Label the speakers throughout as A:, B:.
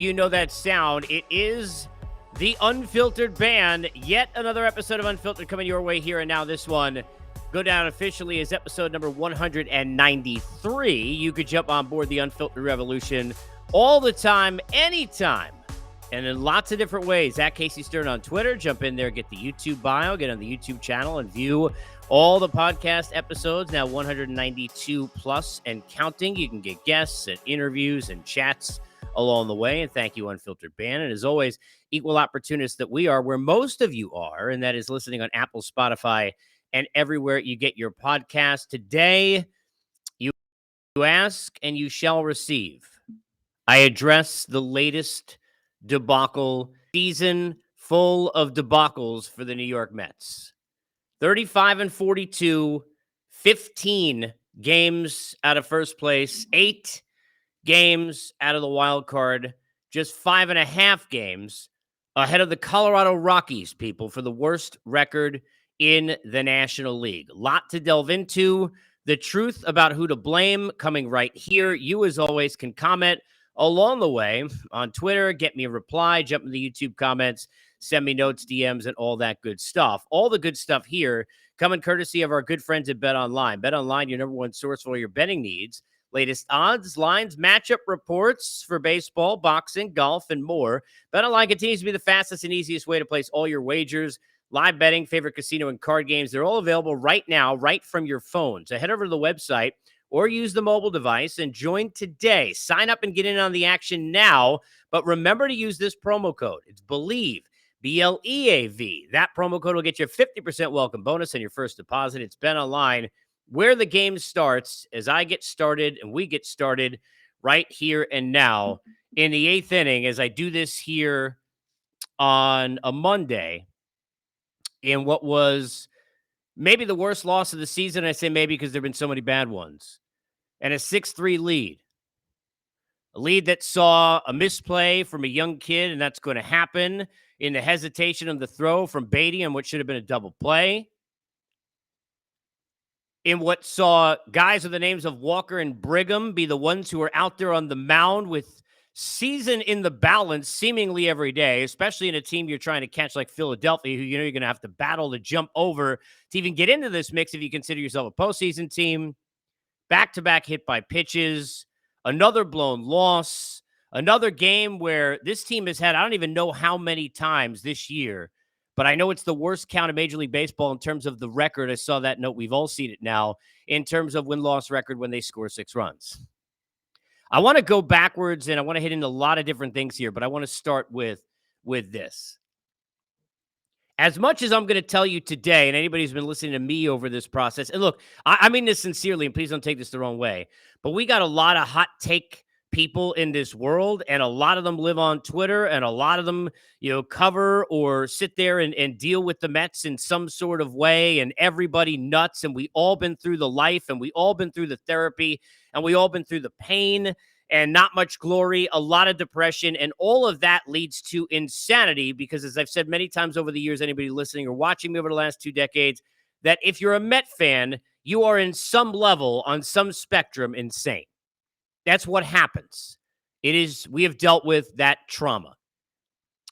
A: You know that sound. It is the Unfiltered Band. Yet another episode of Unfiltered coming your way here and now. This one go down officially as episode number 193. You could jump on board the Unfiltered Revolution all the time, anytime, and in lots of different ways. At Casey Stern on Twitter. Jump in there, get the YouTube bio, get on the YouTube channel, and view all the podcast episodes, now 192 plus and counting. You can get guests and interviews and chats along the way. And thank you, Unfiltered Band. And as always, equal opportunists that we are, where most of you are, and that is listening on Apple, Spotify, and everywhere you get your podcast. Today, you ask and you shall receive. I address the latest debacle season full of debacles for the New York Mets. 35-42, 15 games out of first place, 8 games out of the wild card, just 5.5 games ahead of the Colorado Rockies, people, for the worst record in the National League. A lot to delve into. The truth about who to blame coming right here. You, as always, can comment along the way on Twitter, get me a reply, jump in the YouTube comments, send me notes, DMs, and all that good stuff. All the good stuff here coming courtesy of our good friends at BetOnline. BetOnline, your number one source for all your betting needs. Latest odds, lines, matchup reports for baseball, boxing, golf, and more. BetOnline continues to be the fastest and easiest way to place all your wagers. Live betting, favorite casino, and card games, they're all available right now, right from your phone. So head over to the website or use the mobile device and join today. Sign up and get in on the action now. But remember to use this promo code. It's BELIEVE, BLEAV. That promo code will get you a 50% welcome bonus on your first deposit. It's BetOnline, where the game starts, as I get started and we get started right here and now in the 8th inning, as I do this here on a Monday in what was maybe the worst loss of the season. I say maybe because there have been so many bad ones. And a 6-3 lead. A lead that saw a misplay from a young kid, and that's going to happen in the hesitation of the throw from Beatty on what should have been a double play. In what saw guys with the names of Walker and Brigham be the ones who are out there on the mound with season in the balance seemingly every day, especially in a team you're trying to catch like Philadelphia, who you know you're going to have to battle to jump over to even get into this mix if you consider yourself a postseason team. Back-to-back hit by pitches, another blown loss, another game where this team has had, I don't even know how many times this year, but I know it's the worst count in Major League Baseball in terms of the record. I saw that note. We've all seen it now in terms of win-loss record when they score 6 runs. I want to go backwards, and I want to hit into a lot of different things here, but I want to start with this. As much as I'm going to tell you today, and anybody who's been listening to me over this process, and look, I mean this sincerely, and please don't take this the wrong way, but we got a lot of hot take people in this world, and a lot of them live on Twitter, and a lot of them, cover or sit there and deal with the Mets in some sort of way, and everybody nuts, and we all been through the life, and we all been through the therapy, and we all been through the pain, and not much glory, a lot of depression, and all of that leads to insanity because, as I've said many times over the years, anybody listening or watching me over the last 2 decades, that if you're a Met fan, you are in some level, on some spectrum, insane. That's what happens. We have dealt with that trauma.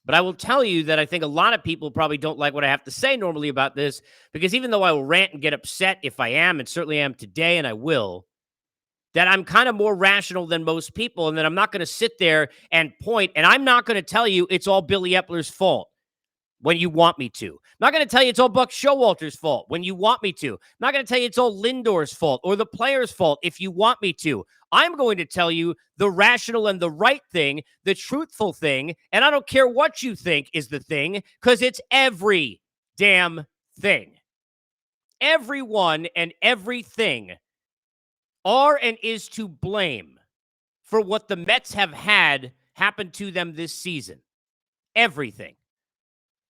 A: But I will tell you that I think a lot of people probably don't like what I have to say normally about this, because even though I will rant and get upset if I am, and certainly am today, and I will, that I'm kind of more rational than most people, and that I'm not going to sit there and point, and I'm not going to tell you it's all Billy Epler's fault when you want me to. I'm not going to tell you it's all Buck Showalter's fault when you want me to. I'm not going to tell you it's all Lindor's fault or the player's fault if you want me to. I'm going to tell you the rational and the right thing, the truthful thing, and I don't care what you think is the thing, because it's every damn thing. Everyone and everything are and is to blame for what the Mets have had happen to them this season. Everything.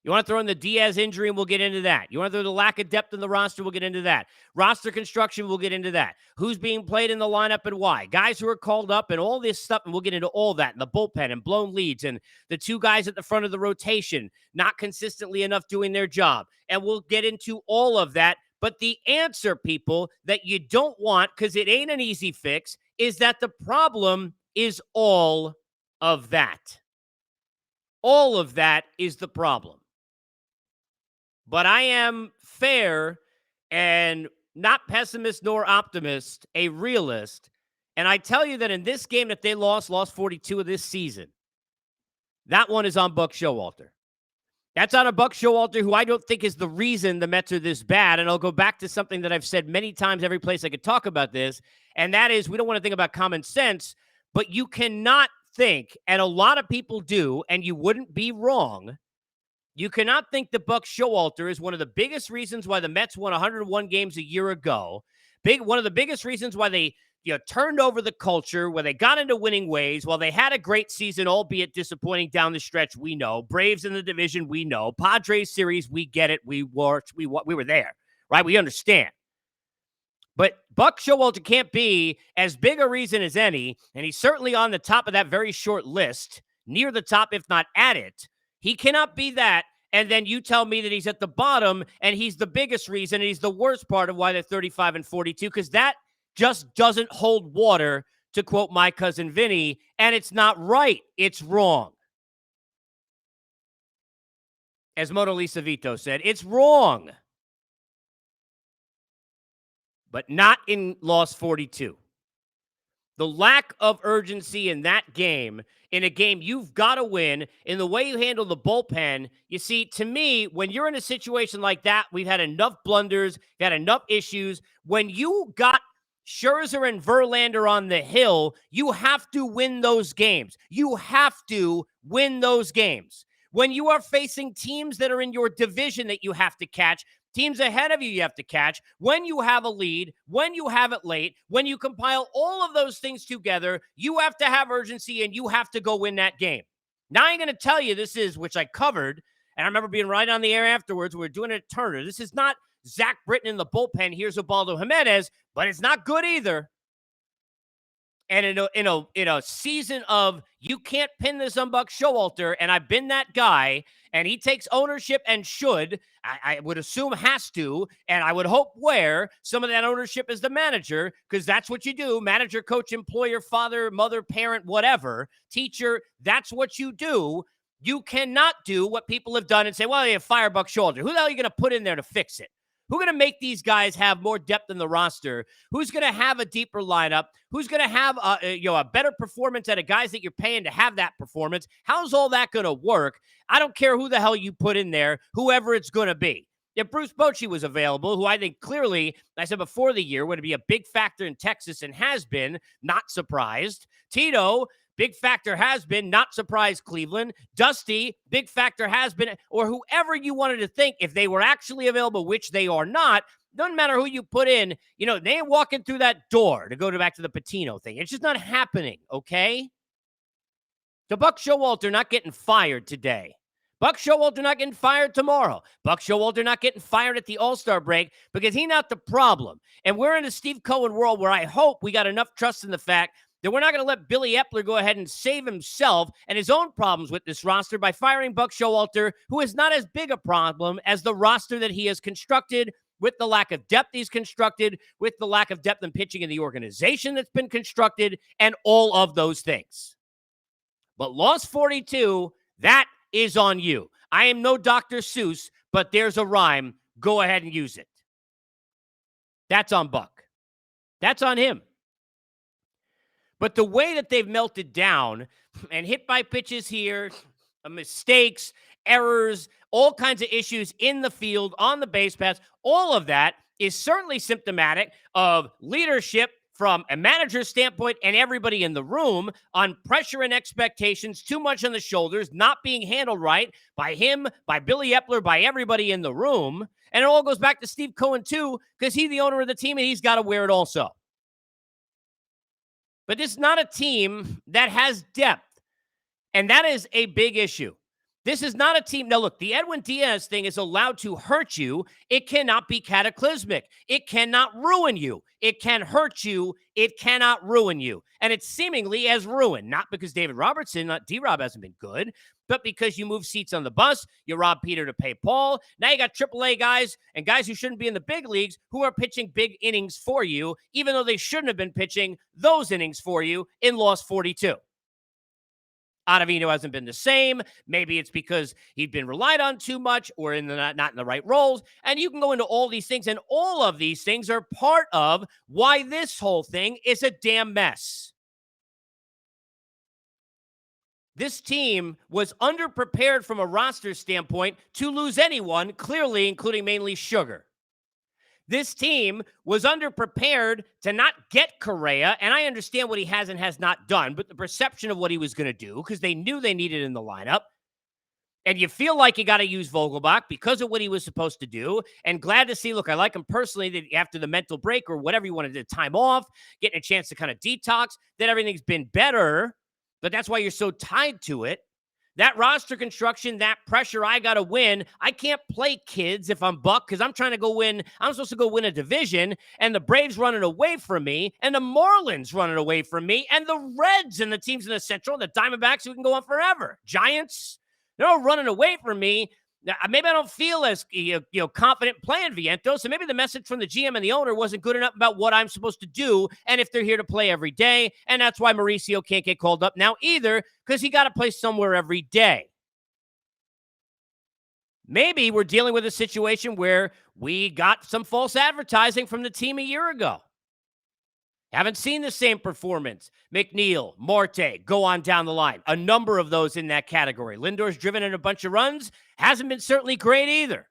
A: You want to throw in the Diaz injury, and we'll get into that. You want to throw the lack of depth in the roster, we'll get into that. Roster construction, we'll get into that. Who's being played in the lineup and why. Guys who are called up and all this stuff, and we'll get into all that. And the bullpen and blown leads and the 2 guys at the front of the rotation not consistently enough doing their job. And we'll get into all of that. But the answer, people, that you don't want, because it ain't an easy fix, is that the problem is all of that. All of that is the problem. But I am fair and not pessimist nor optimist, a realist. And I tell you that in this game that they lost 42 of this season, that one is on Buck Showalter. That's on a Buck Showalter, who I don't think is the reason the Mets are this bad. And I'll go back to something that I've said many times every place I could talk about this, and that is we don't want to think about common sense, but you cannot think, and a lot of people do, and you wouldn't be wrong. You cannot think that Buck Showalter is one of the biggest reasons why the Mets won 101 games a year ago. One of the biggest reasons why they turned over the culture, where they got into winning ways. While they had a great season, albeit disappointing down the stretch, we know. Braves in the division, we know. Padres series, we get it. We were there, right? We understand. But Buck Showalter can't be as big a reason as any, and he's certainly on the top of that very short list, near the top, if not at it. He cannot be that, and then you tell me that he's at the bottom, and he's the biggest reason, and he's the worst part of why they're 35 and 42, because that just doesn't hold water, to quote my cousin Vinny, and it's not right. It's wrong. As Mona Lisa Vito said, it's wrong. But not in loss 42. The lack of urgency in that game, in a game you've got to win, in the way you handle the bullpen, you see, to me, when you're in a situation like that, we've had enough blunders, we've had enough issues. When you got Scherzer and Verlander on the hill, you have to win those games. You have to win those games. When you are facing teams that are in your division that you have to catch, teams ahead of you have to catch, when you have a lead, when you have it late, when you compile all of those things together, you have to have urgency and you have to go win that game. Now I'm going to tell you this is, which I covered, and I remember being right on the air afterwards. We were doing it at Turner. This is not Zach Britton in the bullpen. Here's Ubaldo Jimenez, but it's not good either. And in a season of you can't pin this on Buck Showalter, and I've been that guy, and he takes ownership and should, I would assume has to, and I would hope where some of that ownership is the manager, because that's what you do. Manager, coach, employer, father, mother, parent, whatever, teacher, that's what you do. You cannot do what people have done and say, well, you fire Buck Showalter. Who the hell are you going to put in there to fix it? Who's going to make these guys have more depth in the roster? Who's going to have a deeper lineup? Who's going to have a better performance out of guys that you're paying to have that performance? How's all that going to work? I don't care who the hell you put in there, whoever it's going to be. If Bruce Bochy was available, who I think clearly, I said before the year, would be a big factor in Texas and has been, not surprised. Tito, big factor has been, not surprised Cleveland. Dusty, big factor has been, or whoever you wanted to think, if they were actually available, which they are not, doesn't matter who you put in, they ain't walking through that door, to go back to the Patino thing. It's just not happening, okay? So Buck Showalter not getting fired today. Buck Showalter not getting fired tomorrow. Buck Showalter not getting fired at the All-Star break, because he's not the problem. And we're in a Steve Cohen world where I hope we got enough trust in the fact that we're not going to let Billy Epler go ahead and save himself and his own problems with this roster by firing Buck Showalter, who is not as big a problem as the roster that he has constructed, with the lack of depth he's constructed, with the lack of depth in pitching in the organization that's been constructed, and all of those things. But loss 42, that is on you. I am no Dr. Seuss, but there's a rhyme. Go ahead and use it. That's on Buck. That's on him. But the way that they've melted down and hit by pitches here, mistakes, errors, all kinds of issues in the field, on the base paths, all of that is certainly symptomatic of leadership from a manager's standpoint and everybody in the room, on pressure and expectations, too much on the shoulders, not being handled right by him, by Billy Epler, by everybody in the room. And it all goes back to Steve Cohen too, because he's the owner of the team and he's got to wear it also. But this is not a team that has depth, and that is a big issue. This is not a team. Now, look, the Edwin Diaz thing is allowed to hurt you. It cannot be cataclysmic. It cannot ruin you. It can hurt you. It cannot ruin you. And it seemingly has ruined, not because David Robertson, not D-Rob hasn't been good, but because you move seats on the bus, you rob Peter to pay Paul. Now you got AAA guys and guys who shouldn't be in the big leagues who are pitching big innings for you, even though they shouldn't have been pitching those innings for you in loss 42. Ottavino hasn't been the same. Maybe it's because he'd been relied on too much or not in the right roles. And you can go into all these things, and all of these things are part of why this whole thing is a damn mess. This team was underprepared from a roster standpoint to lose anyone, clearly, including mainly Sugar. This team was underprepared to not get Correa, and I understand what he has and has not done, but the perception of what he was going to do, because they knew they needed in the lineup, and you feel like you got to use Vogelbach because of what he was supposed to do, and glad to see, look, I like him personally that after the mental break or whatever you wanted to time off, getting a chance to kind of detox, that everything's been better. But that's why you're so tied to it. That roster construction, that pressure, I got to win. I can't play kids if I'm Buck because I'm trying to go win. I'm supposed to go win a division, and the Braves running away from me, and the Marlins running away from me, and the Reds and the teams in the Central, the Diamondbacks, who can go on forever. Giants, they're all running away from me. Maybe I don't feel as confident playing Vientos, so maybe the message from the GM and the owner wasn't good enough about what I'm supposed to do and if they're here to play every day, and that's why Mauricio can't get called up now either, because he got to play somewhere every day. Maybe we're dealing with a situation where we got some false advertising from the team a year ago. Haven't seen the same performance. McNeil, Marte, go on down the line. A number of those in that category. Lindor's driven in a bunch of runs. Hasn't been certainly great either.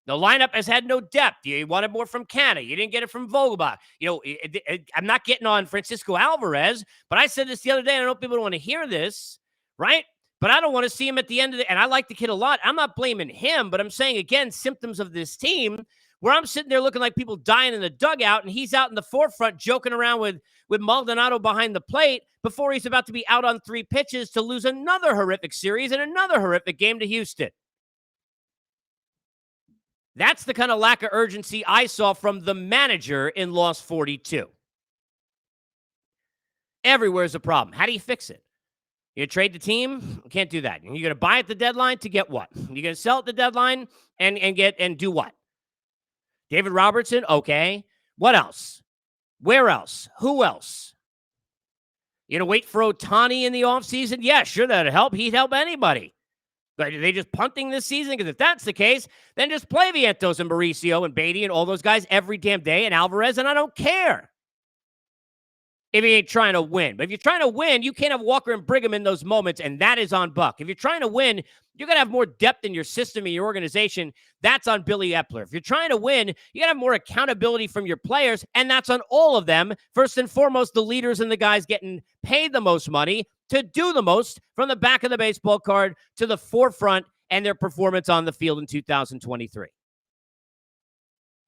A: The lineup has had no depth. You wanted more from Canna. You didn't get it from Vogelbach. I'm not getting on Francisco Alvarez, but I said this the other day, and I know people don't want to hear this, right? But I don't want to see him at the end of the – and I like the kid a lot. I'm not blaming him, but I'm saying, again, symptoms of this team – where I'm sitting there looking like people dying in the dugout, and he's out in the forefront joking around with Maldonado behind the plate before he's about to be out on 3 pitches to lose another horrific series and another horrific game to Houston. That's the kind of lack of urgency I saw from the manager in Loss 42. Everywhere's a problem. How do you fix it? You trade the team? You can't do that. You're going to buy at the deadline to get what? You're going to sell at the deadline and do what? David Robertson, okay. What else? Where else? Who else? Wait for Ohtani in the offseason? Yeah, sure, that'd help. He'd help anybody. But are they just punting this season? Because if that's the case, then just play Vientos and Mauricio and Beatty and all those guys every damn day and Alvarez, and I don't care if he ain't trying to win. But if you're trying to win, you can't have Walker and Brigham in those moments, and that is on Buck. If you're trying to win, you're going to have more depth in your system and your organization. That's on Billy Epler. If you're trying to win, you got to have more accountability from your players, and that's on all of them. First and foremost, the leaders and the guys getting paid the most money to do the most, from the back of the baseball card to the forefront, and their performance on the field in 2023.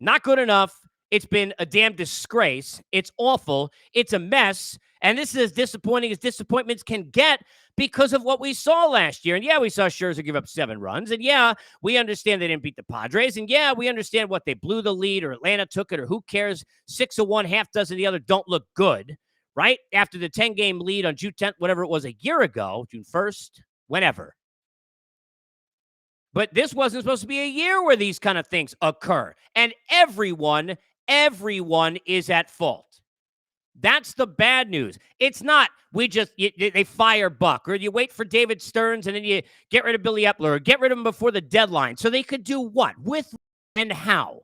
A: Not good enough. It's been a damn disgrace. It's awful. It's a mess. And this is as disappointing as disappointments can get because of what we saw last year. And yeah, we saw Scherzer give up 7 runs. And yeah, we understand they didn't beat the Padres. And yeah, we understand what they blew the lead or Atlanta took it or who cares. 6 of one, half dozen of the other don't look good, right? After the 10-game lead on June 10th, whatever it was a year ago, June 1st, whenever. But this wasn't supposed to be a year where these kind of things occur. And everyone is at fault. That's the bad news. It's not they fire Buck, or you wait for David Stearns and then you get rid of Billy Epler, or get rid of him before the deadline. So they could do what? With and how?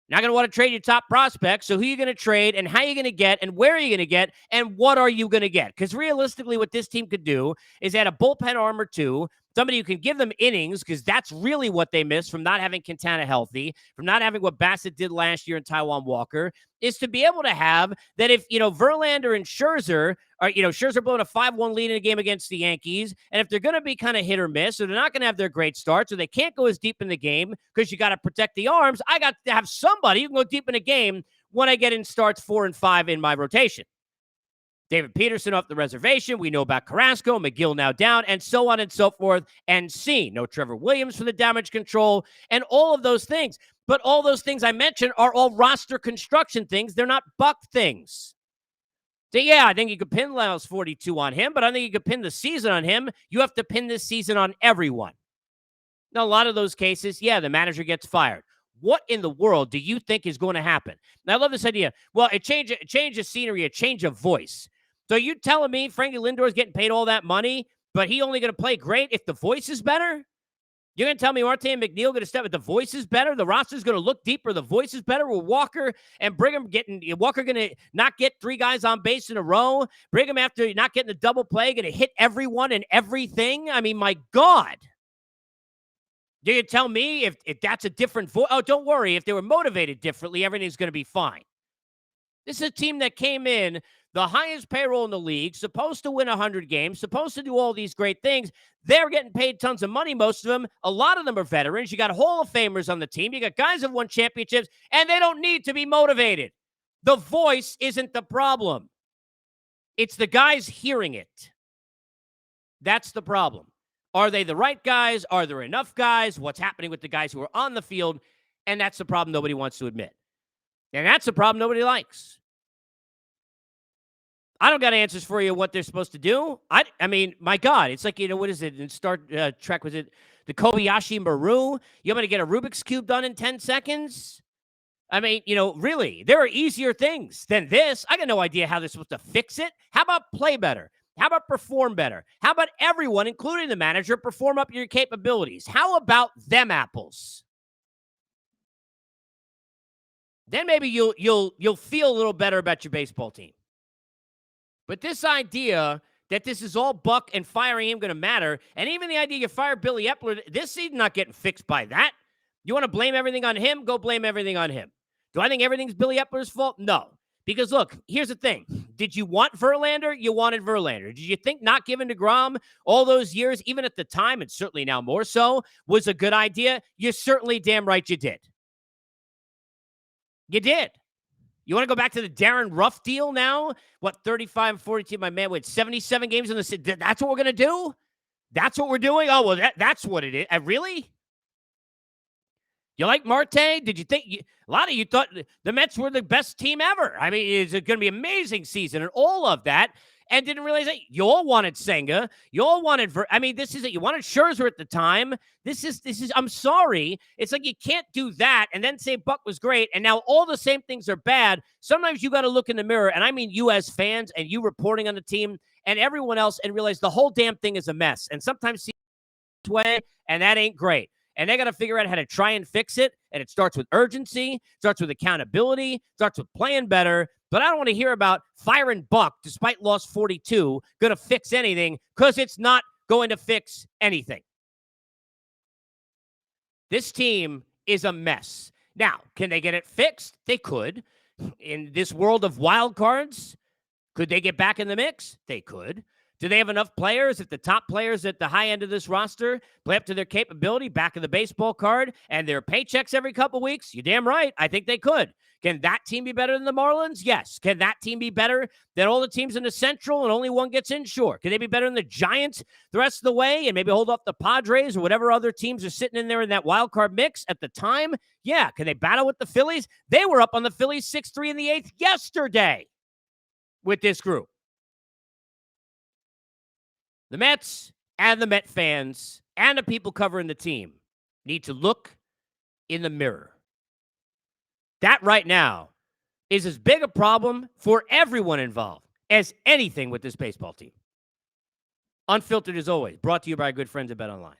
A: Not going to want to trade your top prospects. So who are you going to trade, and how are you going to get, and where are you going to get, and what are you going to get? Because realistically, what this team could do is add a bullpen arm or two, somebody who can give them innings, because that's really what they missed from not having Quintana healthy, from not having what Bassett did last year in Taijuan Walker, is to be able to have that if, Verlander and Scherzer are, Scherzer blowing a 5-1 lead in a game against the Yankees, and if they're going to be kind of hit or miss, or they're not going to have their great starts, or they can't go as deep in the game because you got to protect the arms, I got to have somebody who can go deep in a game when I get in starts 4 and 5 in my rotation. David Peterson off the reservation. We know about Carrasco, McGill now down, and so on and so forth. And C, no Trevor Williams for the damage control, and all of those things. But all those things I mentioned are all roster construction things. They're not Buck things. So, yeah, I think you could pin Lyles 42 on him, but I think you could pin the season on him. You have to pin this season on everyone. Now, a lot of those cases, yeah, the manager gets fired. What in the world do you think is going to happen? Now, I love this idea. Well, a change of scenery, a change of voice. So you telling me Frankie Lindor is getting paid all that money, but he only going to play great if the voice is better? You're going to tell me Martin McNeil going to step if the voice is better? The roster's going to look deeper. The voice is better. Will Walker and Brigham Walker going to not get 3 guys on base in a row? Brigham, after not getting the double play, going to hit everyone and everything? I mean, my God. Do you tell me if that's a different voice? Oh, don't worry. If they were motivated differently, everything's going to be fine. This is a team that came in the highest payroll in the league, supposed to win 100 games, supposed to do all these great things. They're getting paid tons of money, most of them. A lot of them are veterans. You got Hall of Famers on the team. You got guys who have won championships, and they don't need to be motivated. The voice isn't the problem. It's the guys hearing it. That's the problem. Are they the right guys? Are there enough guys? What's happening with the guys who are on the field? And that's the problem nobody wants to admit. And that's the problem nobody likes. I don't got answers for you what they're supposed to do. I mean, my God, it's like, what is it? In Star Trek, was it the Kobayashi Maru? You want me to get a Rubik's Cube done in 10 seconds? I mean, really, there are easier things than this. I got no idea how they're supposed to fix it. How about play better? How about perform better? How about everyone, including the manager, perform up your capabilities? How about them apples? Then maybe you'll feel a little better about your baseball team. But this idea that this is all Buck and firing him going to matter, and even the idea you fire Billy Epler, this season's not getting fixed by that. You want to blame everything on him? Go blame everything on him. Do I think everything's Billy Epler's fault? No. Because, look, here's the thing. Did you want Verlander? You wanted Verlander. Did you think not giving DeGrom all those years, even at the time, and certainly now more so, was a good idea? You certainly damn right you did. You did. You want to go back to the Darren Ruff deal now? What, 35 and 42, my man, with 77 games in the city? That's what we're going to do? That's what we're doing? Oh, well, that's what it is. Really? You like Marte? Did you think a lot of you thought the Mets were the best team ever? I mean, it's going to be an amazing season and all of that, and didn't realize that you all wanted Senga. You all wanted this is it. You wanted Scherzer at the time. This is I'm sorry. It's like you can't do that and then say Buck was great, and now all the same things are bad. Sometimes you got to look in the mirror, and I mean you as fans and you reporting on the team and everyone else, and realize the whole damn thing is a mess. And sometimes see this way, and that ain't great. And they got to figure out how to try and fix it. And it starts with urgency, starts with accountability, starts with playing better. But I don't want to hear about firing Buck, despite loss 42, going to fix anything, because it's not going to fix anything. This team is a mess. Now, can they get it fixed? They could. In this world of wild cards, could they get back in the mix? They could. Do they have enough players, if the top players at the high end of this roster play up to their capability, back of the baseball card, and their paychecks every couple weeks? You're damn right. I think they could. Can that team be better than the Marlins? Yes. Can that team be better than all the teams in the Central and only one gets in? Sure. Can they be better than the Giants the rest of the way and maybe hold off the Padres or whatever other teams are sitting in there in that wild card mix at the time? Yeah. Can they battle with the Phillies? They were up on the Phillies 6-3 in the 8th yesterday with this group. The Mets and the Met fans and the people covering the team need to look in the mirror. That right now is as big a problem for everyone involved as anything with this baseball team. Unfiltered as always, brought to you by our good friends at BetOnline.